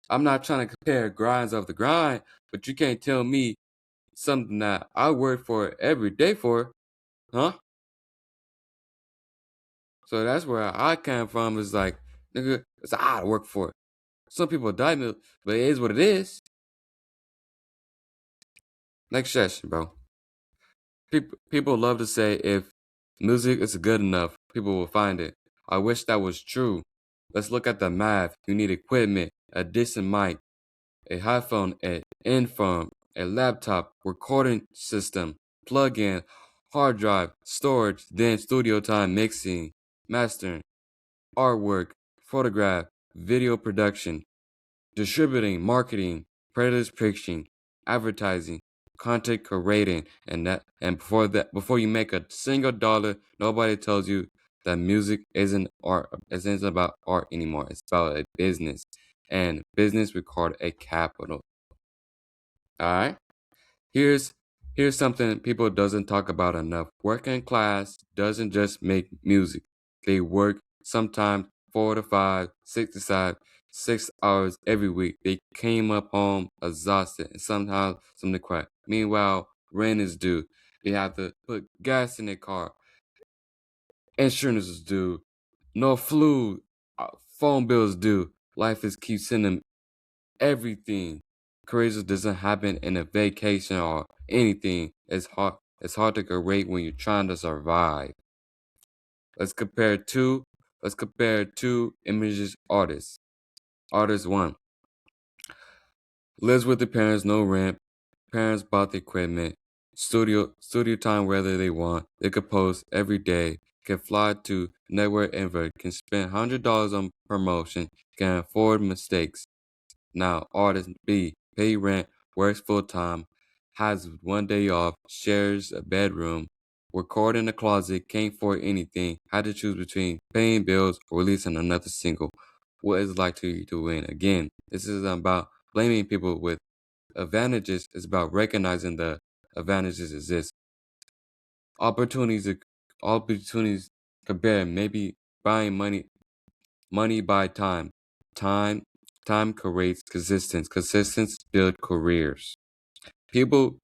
I'm not trying to compare grinds of the grind, but you can't tell me something that I work for every day for, huh? So that's where I come from. Is like, nigga, it's I work for it. Some people die, but it is what it is. Next session, bro. People love to say if music is good enough, people will find it. I wish that was true. Let's look at the math. You need equipment, a decent mic, a headphone, an infirm, a laptop, recording system, plug-in, hard drive, storage, then studio time mixing, mastering, artwork, photograph, video production, distributing, marketing, predators pitching, advertising, content creating, and before you make a single dollar, nobody tells you that music isn't art, isn't about art anymore. It's about a business, and business requires a capital. All right. Here's here's something people doesn't talk about enough. Working class doesn't just make music. They work sometimes 4 to 5, 6 hours every week. They came up home exhausted and somehow something quiet. Meanwhile, rent is due. They have to put gas in their car. Insurance is due. No flu. Phone bills due. Life is keep sending everything. Crazy doesn't happen in a vacation or anything. It's hard to create when you're trying to survive. Let's compare two images artists. Artist one lives with the parents, no rent. Parents bought the equipment. Studio time whether they want. They could post every day. Can fly to network invert. Can spend $100 on promotion. Can afford mistakes. Now, artist B, pay rent, works full time, has one day off, shares a bedroom, record in a closet, can't afford anything, had to choose between paying bills or releasing another single. What is it like to win? Again, this is about blaming people with advantages. It's about recognizing the advantages exist. Opportunities, opportunities compare. Maybe buying money by time. Time time creates consistence. Consistence build careers. People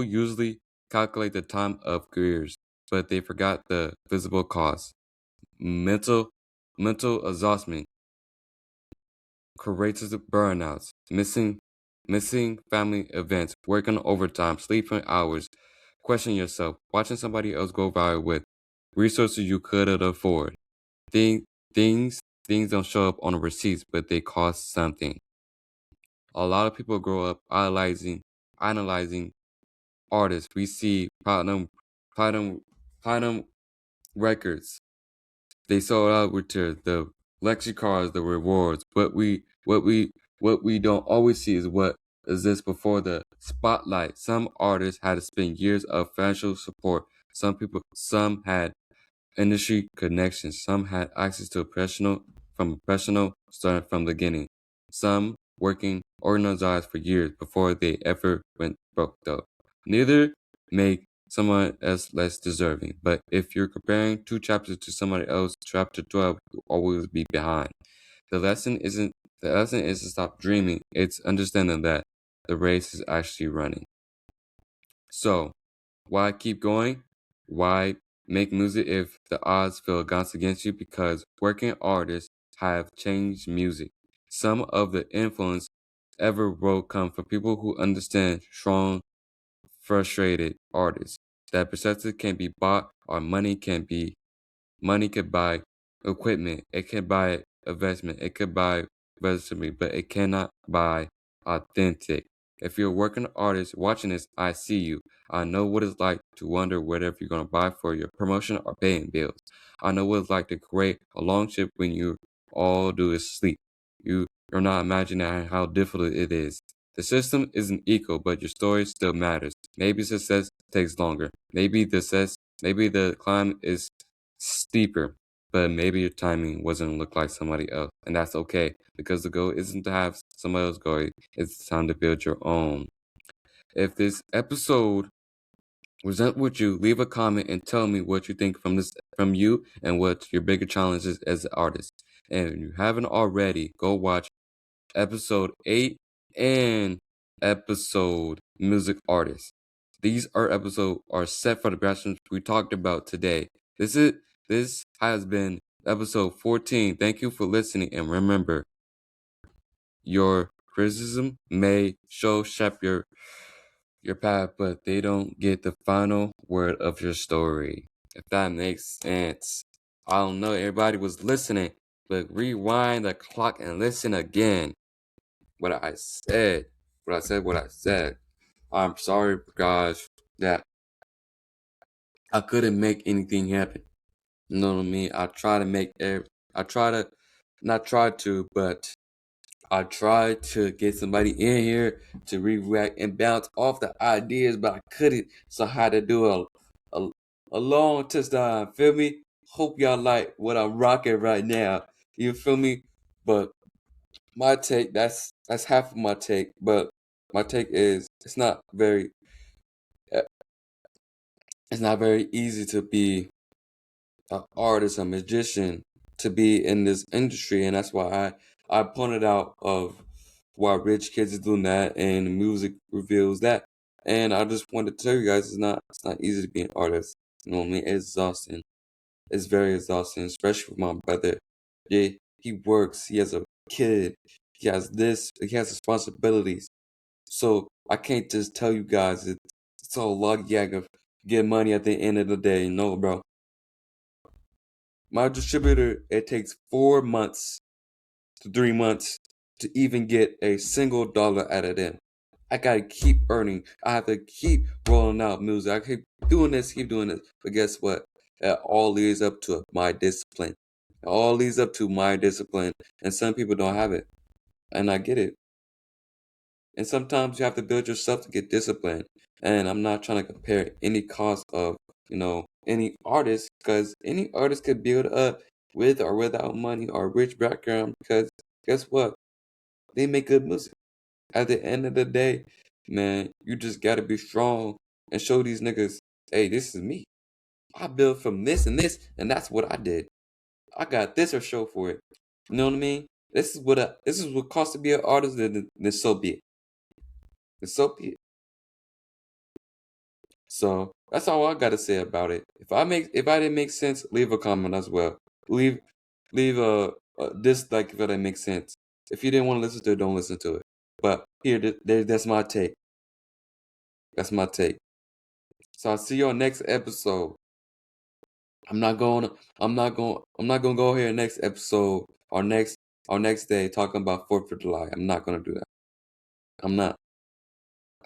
usually calculate the time of careers, but they forgot the visible cost. Mental mental exhaustion creates burnouts, missing family events, working overtime, sleeping hours. Question yourself, watching somebody else go viral with resources you couldn't afford. Thing, things things don't show up on the receipts, but they cost something. A lot of people grow up analyzing artists. We see platinum, platinum records. They sold out with the luxury cars, the rewards. What we don't always see is what exists before the spotlight. Some artists had to spend years of financial support. Some had industry connections. Some had access to a professional starting from the beginning. Some working organized for years before they ever went broke though. Neither make someone else less deserving. But if you're comparing two chapters to somebody else, chapter 12 will always be behind. The lesson isn't the lesson is to stop dreaming. It's understanding that the race is actually running. So why keep going? Why make music if the odds feel against you? Because working artists have changed music. Some of the influence ever wrote come from people who understand strong, frustrated artists. That perspective can be bought, or money could buy equipment, it can buy investment, it could buy resume, but it cannot buy authentic. If you're a working artist watching this, I see you. I know what it's like to wonder whether if you're gonna buy for your promotion or paying bills. I know what it's like to create a long shift when you all do is sleep. You're not imagining how difficult it is. The system isn't equal, but your story still matters. Maybe success takes longer. Maybe the climb is steeper, but maybe your timing wasn't look like somebody else. And that's okay, because the goal isn't to have somebody else go, it's time to build your own. If this episode resonate with you, leave a comment and tell me what you think from you and what your bigger challenges as an artist. And if you haven't already, go watch episode 8, and episode music artists. These episodes are set for the questions we talked about today. This has been episode 14. Thank you for listening, and remember, your criticism may shape your path, but they don't get the final word of your story. If that makes sense. I don't know, everybody was listening, but rewind the clock and listen again. What I said. What I said. I'm sorry, guys, that I couldn't make anything happen. You know what I mean? I try to, not try to, but I tried to get somebody in here to react and bounce off the ideas, but I couldn't. So I had to do a, a long touchdown. Feel me? Hope y'all like what I'm rocking right now. You feel me? But my take, that's half of my take. But my take is uh, it's not very easy to be an artist, a magician, to be in this industry, and that's why I pointed out of why rich kids is doing that, and the music reveals that. And I just wanted to tell you guys, it's not easy to be an artist. You know what I mean? It's exhausting. It's very exhausting, especially for my brother. Yeah, he works. He has a kid. He has this. He has responsibilities. So I can't just tell you guys it's all logjag of get money at the end of the day. No, bro. My distributor, it takes 4 months to 3 months to even get a single dollar out of them. I gotta keep earning. I have to keep rolling out music. I keep doing this, keep doing this. But guess what? It all leads up to my discipline. It all leads up to my discipline. And some people don't have it. And I get it. And sometimes you have to build yourself to get disciplined. And I'm not trying to compare any cost of, any artist, because any artist could build up with or without money or rich background, because guess what? They make good music. At the end of the day, man, you just gotta be strong and show these niggas, hey, this is me. I built from this, and that's what I did. I got this or show for it. You know what I mean? This is what costs to be an artist, then so be it. Then so be it. So that's all I gotta say about it. If I didn't make sense, leave a comment as well. Leave leave a dislike if it didn't make sense. If you didn't want to listen to it, don't listen to it. But here, that's my take. That's my take. So I'll see you on next episode. I'm not going. I'm not going to go here next episode or next day talking about 4th of July. I'm not going to do that. I'm not.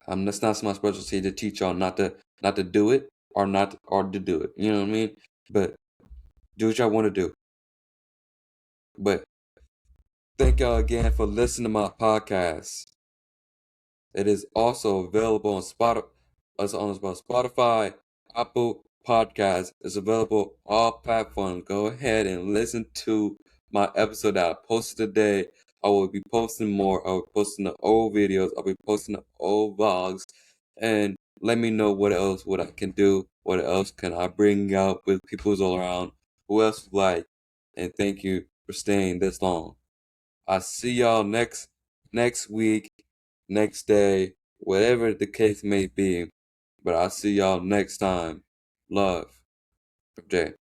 That's not my specialty to teach y'all not to do it or to do it. You know what I mean? But do what y'all want to do. But thank y'all again for listening to my podcast. It is also available on Spotify, Apple Podcasts. It's available all platforms. Go ahead and listen to my episode that I posted today. I will be posting more. I will be posting the old videos. I'll be posting the old vlogs. And let me know what I can do. What else can I bring out with people all around? Who else would like? And thank you for staying this long. I see y'all next week, next day, whatever the case may be. But I'll see y'all next time. Love. Jay.